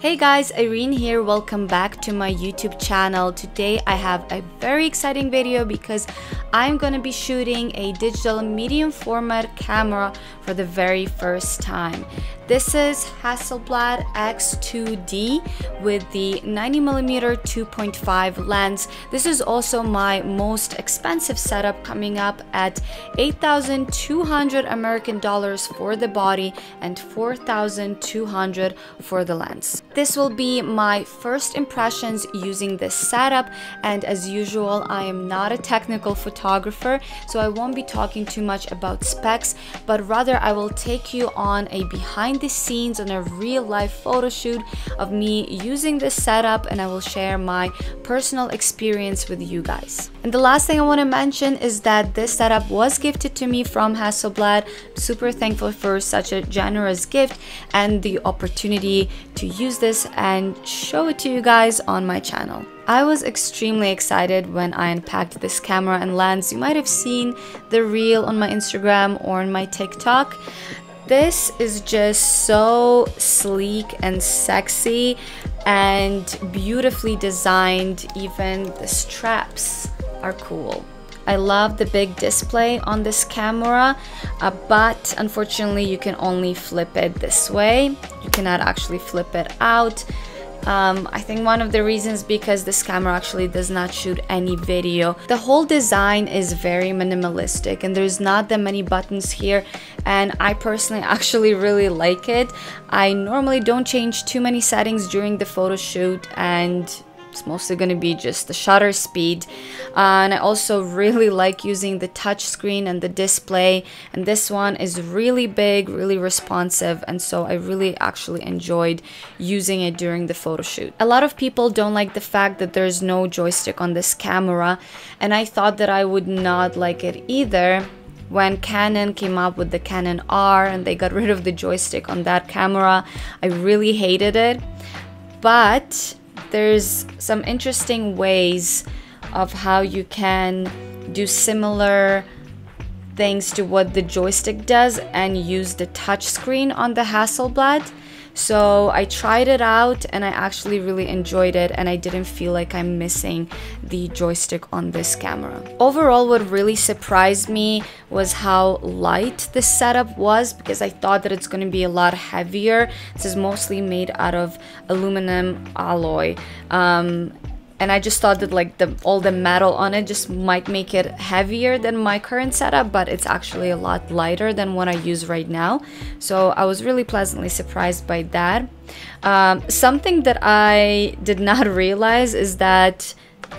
Hey guys, Irene here. Welcome back to my YouTube channel. Today I have a very exciting video because I'm going to be shooting a digital medium format camera for the very first time. This is Hasselblad X2D with the 90mm 2.5 lens. This is also my most expensive setup, coming up at 8,200 American dollars for the body and 4,200 for the lens. This will be my first impressions using this setup, and as usual I am not a technical photographer, so I won't be talking too much about specs, but rather I will take you on a behind the scenes on a real life photo shoot of me using this setup, and I will share my personal experience with you guys. And the last thing I want to mention is that this setup was gifted to me from Hasselblad. I'm super thankful for such a generous gift and the opportunity to use this and show it to you guys on my channel. I was extremely excited when I unpacked this camera and lens. You might have seen the reel on my Instagram or on my TikTok. This is just so sleek and sexy and beautifully designed. Even the straps are cool. I love the big display on this camera, but unfortunately you can only flip it this way. You cannot actually flip it out. I think one of the reasons because this camera actually does not shoot any video. The whole design is very minimalistic and there's not that many buttons here, and I personally actually really like it. I normally don't change too many settings during the photo shoot, and it's mostly going to be just the shutter speed, and I also really like using the touch screen and the display, and this one is really big, really responsive, and so I really actually enjoyed using it during the photo shoot. A lot of people don't like the fact that there's no joystick on this camera, and I thought that I would not like it either. When Canon came up with the Canon R and they got rid of the joystick on that camera, I really hated it, but there's some interesting ways of how you can do similar things to what the joystick does and use the touch screen on the Hasselblad. So I tried it out and I actually really enjoyed it, and I didn't feel like I'm missing the joystick on this camera. Overall, what really surprised me was how light the setup was, because I thought that it's going to be a lot heavier. This is mostly made out of aluminum alloy. And I just thought that like all the metal on it just might make it heavier than my current setup, but it's actually a lot lighter than what I use right now. So I was really pleasantly surprised by that. Something that I did not realize is that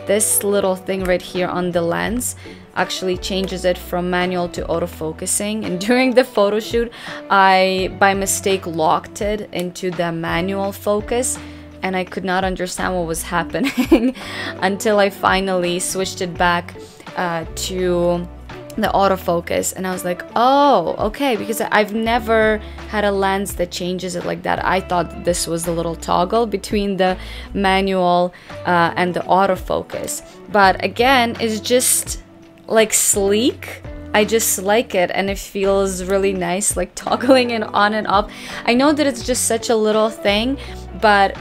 this little thing right here on the lens actually changes it from manual to autofocusing, and during the photo shoot I by mistake locked it into the manual focus, and I could not understand what was happening until I finally switched it back to the autofocus, and I was like, oh, okay, because I've never had a lens that changes it like that. I thought this was the little toggle between the manual and the autofocus, but again, it's just like sleek. I just like it, and it feels really nice, like toggling it on and off. I know that it's just such a little thing, but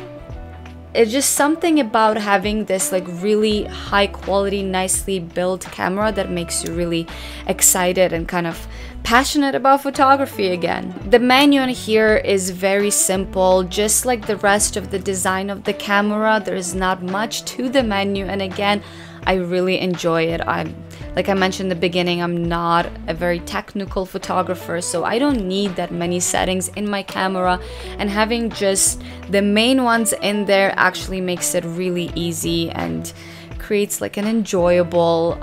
it's just something about having this like really high quality, nicely built camera that makes you really excited and kind of passionate about photography again. The menu in here is very simple, just like the rest of the design of the camera. There is not much to the menu, and again, I really enjoy it. Like I mentioned in the beginning, I'm not a very technical photographer, so I don't need that many settings in my camera, and having just the main ones in there actually makes it really easy and creates like an enjoyable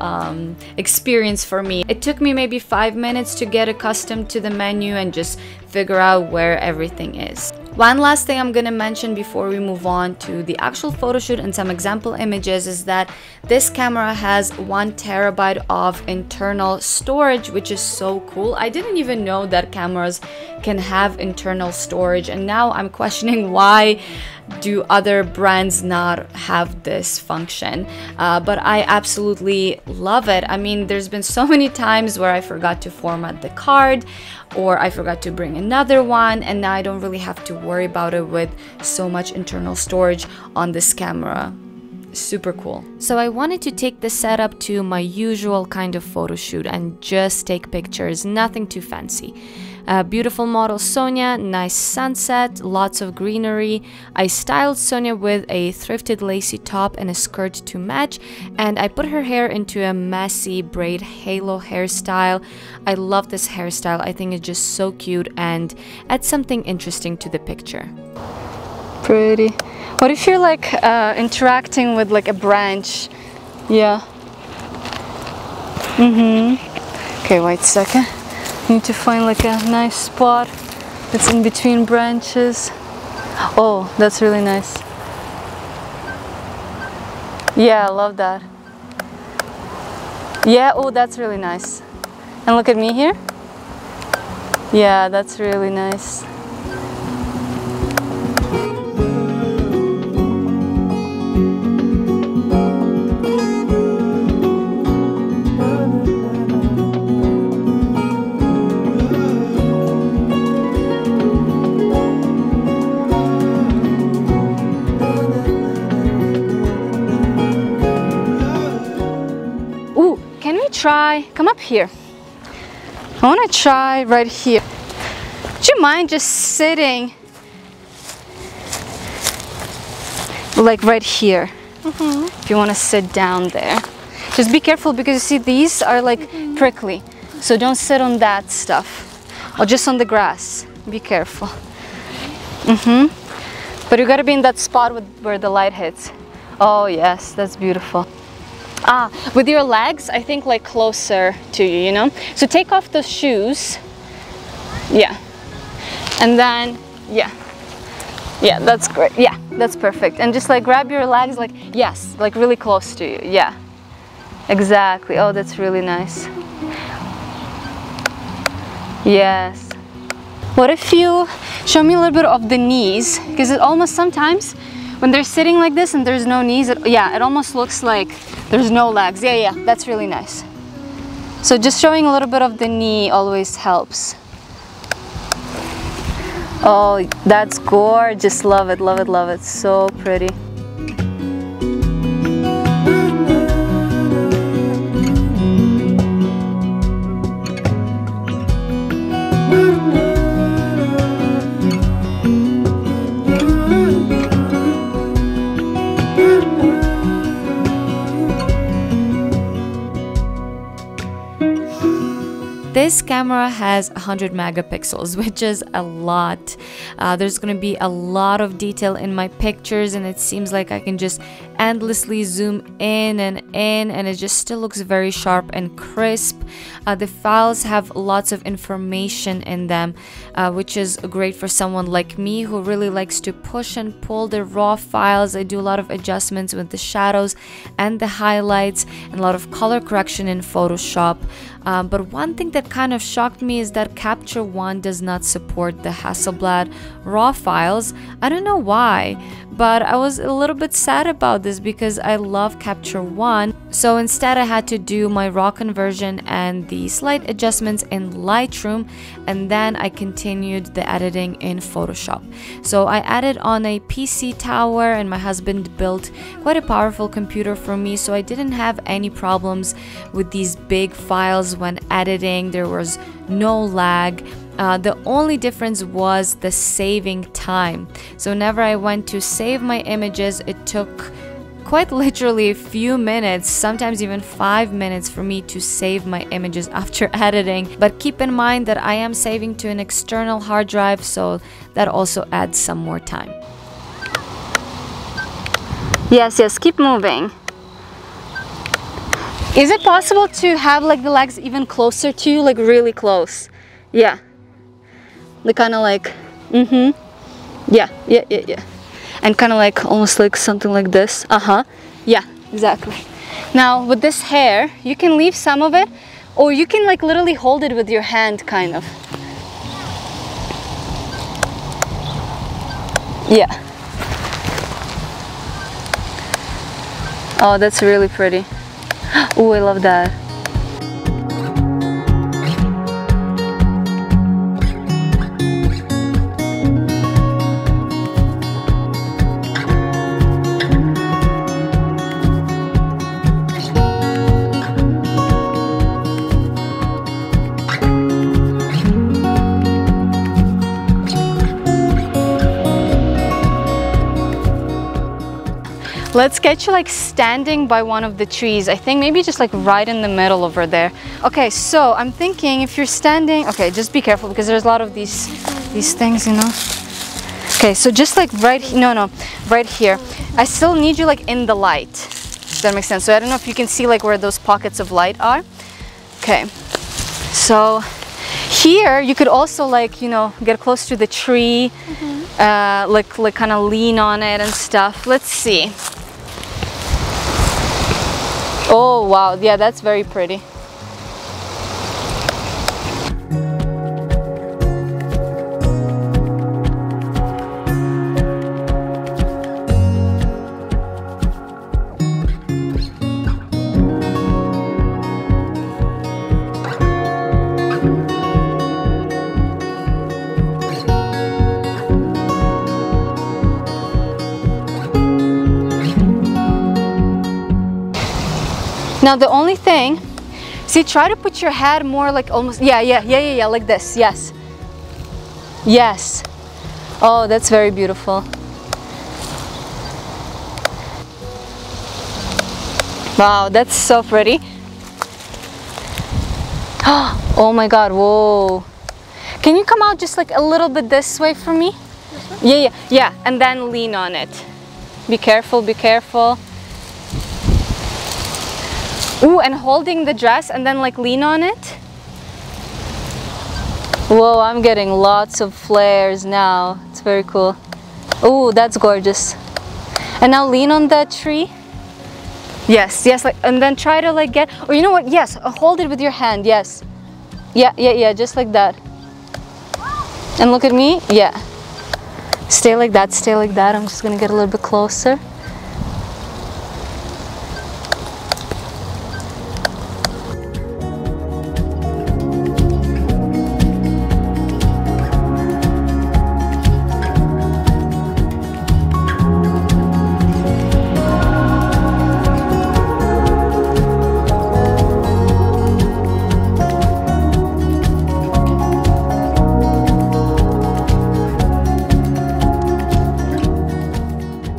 experience for me. It took me maybe 5 minutes to get accustomed to the menu and just figure out where everything is. One last thing I'm gonna mention before we move on to the actual photo shoot and some example images is that this camera has 1 terabyte of internal storage, which is so cool. I didn't even know that cameras can have internal storage, and now I'm questioning why do other brands not have this function? But I absolutely love it. I mean, there's been so many times where I forgot to format the card, or I forgot to bring another one, and now I don't really have to worry about it with so much internal storage on this camera. Super cool. So I wanted to take the setup to my usual kind of photo shoot and just take pictures, nothing too fancy. Beautiful model Sonia, nice sunset, lots of greenery. I styled Sonia with a thrifted lacy top and a skirt to match, and I put her hair into a messy braid halo hairstyle. I love this hairstyle. I think it's just so cute and adds something interesting to the picture. Pretty. What if you're like interacting with like a branch? Yeah. Okay, wait a second. Need to find like a nice spot that's in between branches. Oh, that's really nice. Yeah, I love that. Yeah, oh, that's really nice. And look at me here. Yeah, that's really nice. Come up here. I want to try right here. Would you mind just sitting like right here? If you want to sit down there. Just be careful because you see these are like prickly. So don't sit on that stuff. Or just on the grass. Be careful. But you got to be in that spot where the light hits. Oh yes, that's beautiful. With your legs, I think like closer to you, you know? So take off those shoes. Yeah. And then, yeah. Yeah, that's great. Yeah, that's perfect. And just like grab your legs like, yes, like really close to you. Yeah. Exactly. Oh, that's really nice. Yes. What if you show me a little bit of the knees? Because it almost sometimes, when they're sitting like this and there's no knees, it almost looks like there's no legs. Yeah, that's really nice. So just showing a little bit of the knee always helps. Oh, that's gorgeous. Love it, love it, love it. So pretty. This camera has 100 megapixels, which is a lot. There's going to be a lot of detail in my pictures, and it seems like I can just endlessly zoom in, and it just still looks very sharp and crisp. The files have lots of information in them, which is great for someone like me who really likes to push and pull the raw files. I do a lot of adjustments with the shadows and the highlights and a lot of color correction in Photoshop. But one thing that kind of shocked me is that KelbyOne does not support the Hasselblad raw files. I don't know why, but I was a little bit sad about this because I love KelbyOne. So instead I had to do my raw conversion and the slight adjustments in Lightroom, and then I continued the editing in Photoshop. So I added on a PC tower, and my husband built quite a powerful computer for me, so I didn't have any problems with these big files when editing. There was no lag. The only difference was the saving time. So whenever I went to save my images, it took quite literally a few minutes, sometimes even 5 minutes for me to save my images after editing. But keep in mind that I am saving to an external hard drive, so that also adds some more time. Yes, keep moving. Is it possible to have like the legs even closer to you, like really close? Yeah. They kind of like, yeah. And kind of like, almost like something like this. Yeah, exactly. Now with this hair, you can leave some of it, or you can like literally hold it with your hand, kind of. Yeah. Oh, that's really pretty. Oh, I love that. Let's get you like standing by one of the trees. I think maybe just like right in the middle over there. Okay, so I'm thinking if you're standing, okay, just be careful because there's a lot of these things, you know. Okay, so just like right, no, right here. I still need you like in the light. Does that make sense? So I don't know if you can see like where those pockets of light are. Okay, so here you could also like, you know, get close to the tree, like kind of lean on it and stuff. Let's see. Oh wow, yeah, that's very pretty. Now the only thing, see, try to put your head more like almost, yeah, like this, yes. Yes. Oh, that's very beautiful. Wow, that's so pretty. Oh my God, whoa. Can you come out just like a little bit this way for me? Yeah, and then lean on it. Be careful, be careful. Ooh, and holding the dress and then like lean on it. Whoa, I'm getting lots of flares now. It's very cool. Ooh, that's gorgeous. And now lean on that tree. Yes, like, and then try to like get, or you know what, yes, hold it with your hand, yes. Yeah, just like that. And look at me, yeah. Stay like that, stay like that. I'm just gonna get a little bit closer.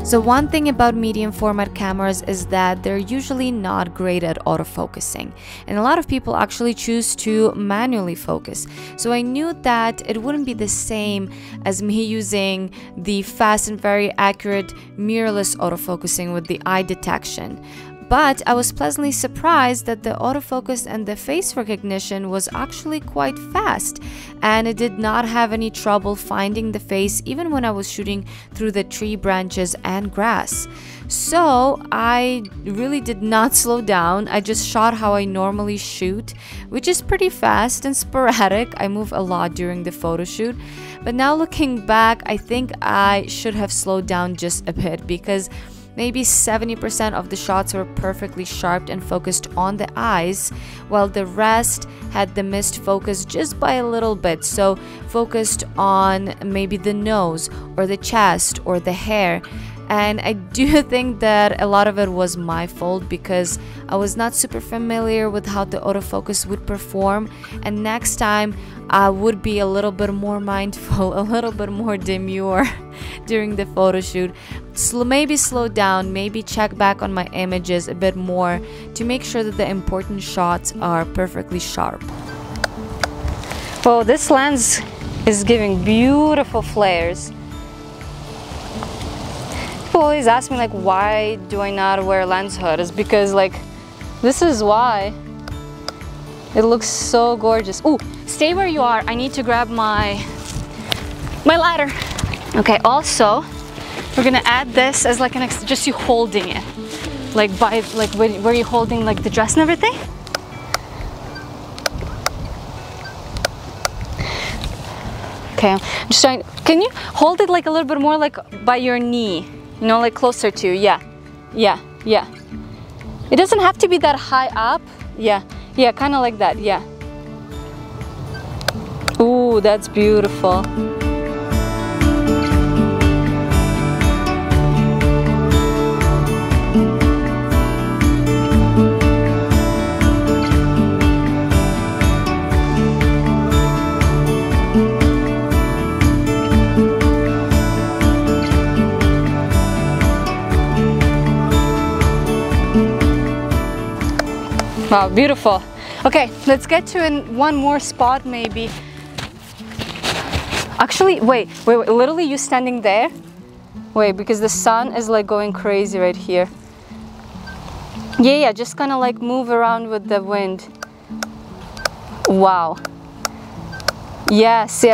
So one thing about medium format cameras is that they're usually not great at autofocusing, and a lot of people actually choose to manually focus. So I knew that it wouldn't be the same as me using the fast and very accurate mirrorless autofocusing with the eye detection. But I was pleasantly surprised that the autofocus and the face recognition was actually quite fast, and it did not have any trouble finding the face even when I was shooting through the tree branches and grass. So I really did not slow down. I just shot how I normally shoot, which is pretty fast and sporadic. I move a lot during the photo shoot. But now looking back, I think I should have slowed down just a bit, because maybe 70% of the shots were perfectly sharp and focused on the eyes, while the rest had the missed focus just by a little bit, so focused on maybe the nose or the chest or the hair. And I do think that a lot of it was my fault, because I was not super familiar with how the autofocus would perform, and next time I would be a little bit more mindful, a little bit more demure during the photo shoot. So maybe slow down, maybe check back on my images a bit more to make sure that the important shots are perfectly sharp. Well, this lens is giving beautiful flares. People always ask me like, why do I not wear a lens hood? It's because like, this is why. It looks so gorgeous. Ooh, stay where you are. I need to grab my ladder. Okay, also, we're gonna add this as like an just you holding it. Like by, like where you're holding like the dress and everything. Okay, I'm just trying, can you hold it like a little bit more like by your knee? You know, like closer to, yeah. It doesn't have to be that high up. Yeah, yeah, kind of like that, yeah. Ooh, that's beautiful. Wow, beautiful. Okay, let's get to one more spot maybe. Actually, wait, literally you standing there? Wait, because the sun is like going crazy right here. Yeah, just kind of like move around with the wind. Wow. Yes.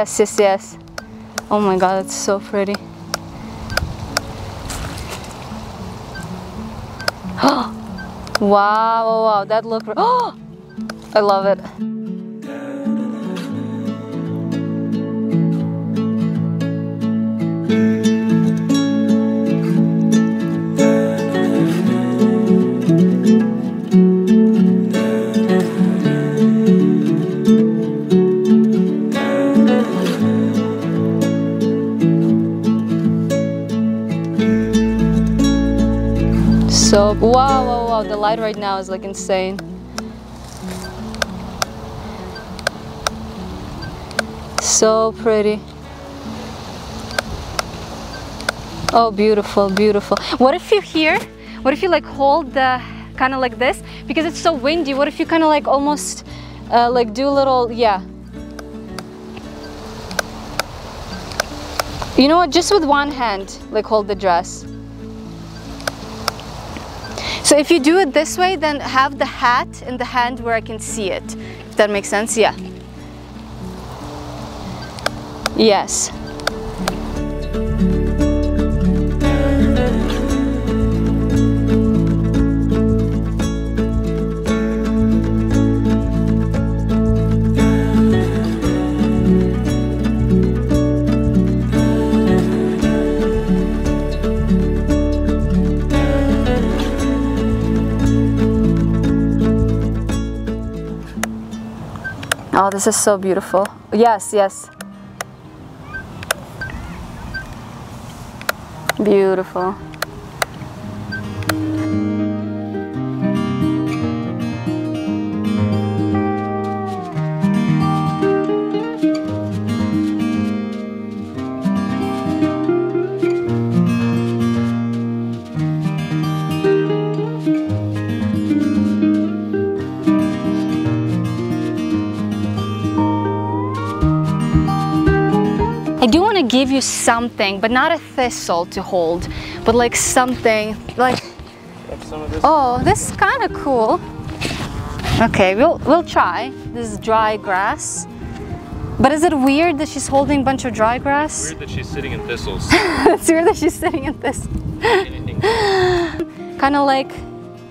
Oh my God, it's so pretty. Wow, that look. Oh, I love it. So, wow, the light right now is like insane. So pretty. Oh, beautiful. What if you like hold the kind of like this, because it's so windy? What if you kind of like almost like do a little, yeah. You know what, just with one hand, like hold the dress. So if you do it this way, then have the hat in the hand where I can see it. If that makes sense, yeah. Yes. Oh, this is so beautiful. Yes. Beautiful. I do want to give you something, but not a thistle to hold, but like something like, oh, this is kind of cool. Okay, we'll try. This is dry grass. But is it weird that she's holding a bunch of dry grass? It's weird that she's sitting in thistles. It's weird that she's sitting in this. Kind of like,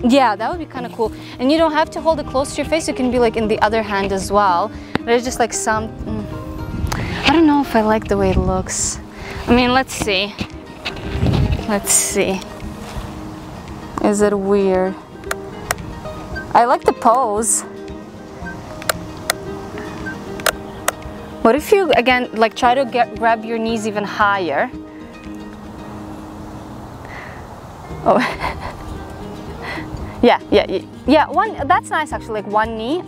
yeah, that would be kind of cool. And you don't have to hold it close to your face. You can be like in the other hand as well. There's just like some. I don't know if I like the way it looks. I mean, let's see. Is it weird? I like the pose. What if you, again, like try to grab your knees even higher? Oh. Yeah, one, that's nice actually, like one knee,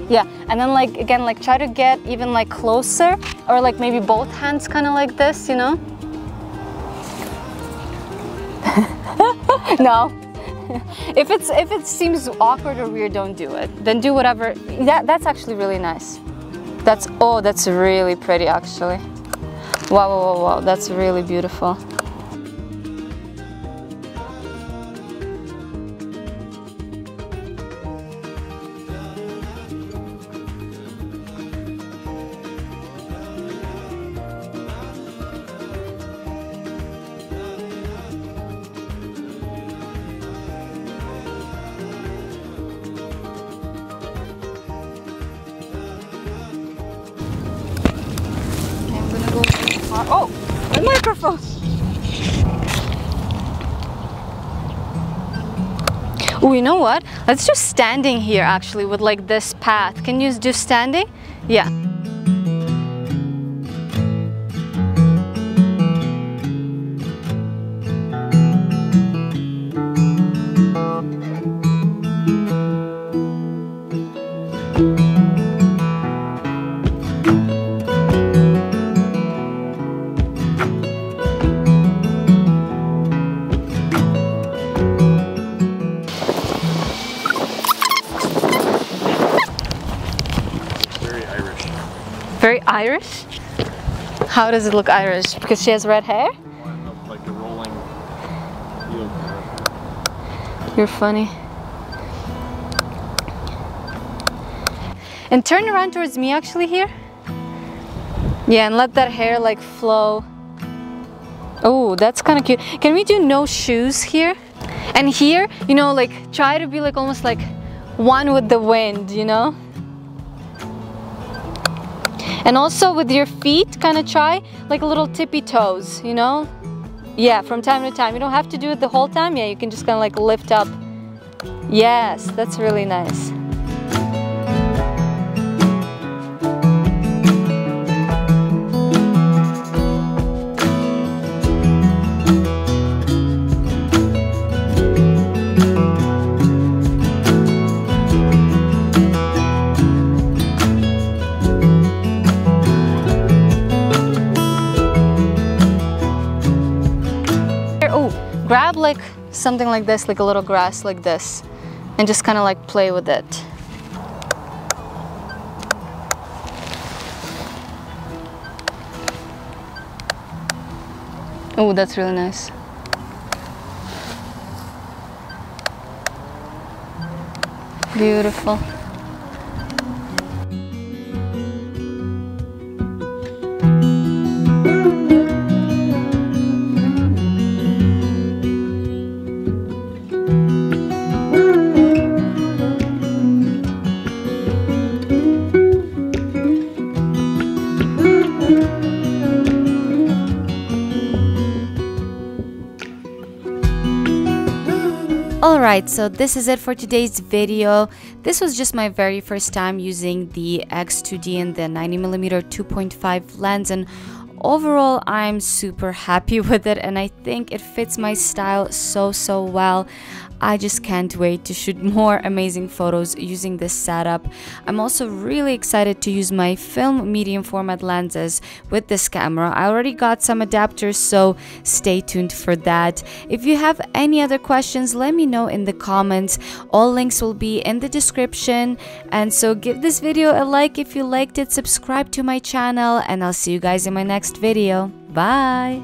yeah, and then like, again, like try to get even like closer, or like maybe both hands kind of like this, you know? No. If it seems awkward or weird, don't do it. Then do whatever. That's actually really nice. That's really pretty actually. Wow, that's really beautiful. Oh, the microphone! Oh, you know what? Let's do standing here actually with like this path. Can you do standing? Yeah. Very Irish? How does it look Irish? Because she has red hair? Like a rolling field. You're funny. And turn around towards me actually here. Yeah, and let that hair like flow. Oh, that's kind of cute. Can we do no shoes here? And here, you know, like try to be like almost like one with the wind, you know? And also with your feet, kind of try like a little tippy toes, you know? Yeah, from time to time. You don't have to do it the whole time. Yeah, you can just kind of like lift up. Yes, that's really nice. Grab like something like this, like a little grass like this, and just kind of like play with it. Oh, that's really nice. Beautiful. Alright, so this is it for today's video. This was just my very first time using the X2D and the 90mm 2.5 lens, and overall I'm super happy with it, and I think it fits my style so well. I just can't wait to shoot more amazing photos using this setup. I'm also really excited to use my film medium format lenses with this camera. I already got some adapters, so stay tuned for that. If you have any other questions, let me know in the comments. All links will be in the description. And so give this video a like if you liked it, subscribe to my channel, and I'll see you guys in my next video. Bye!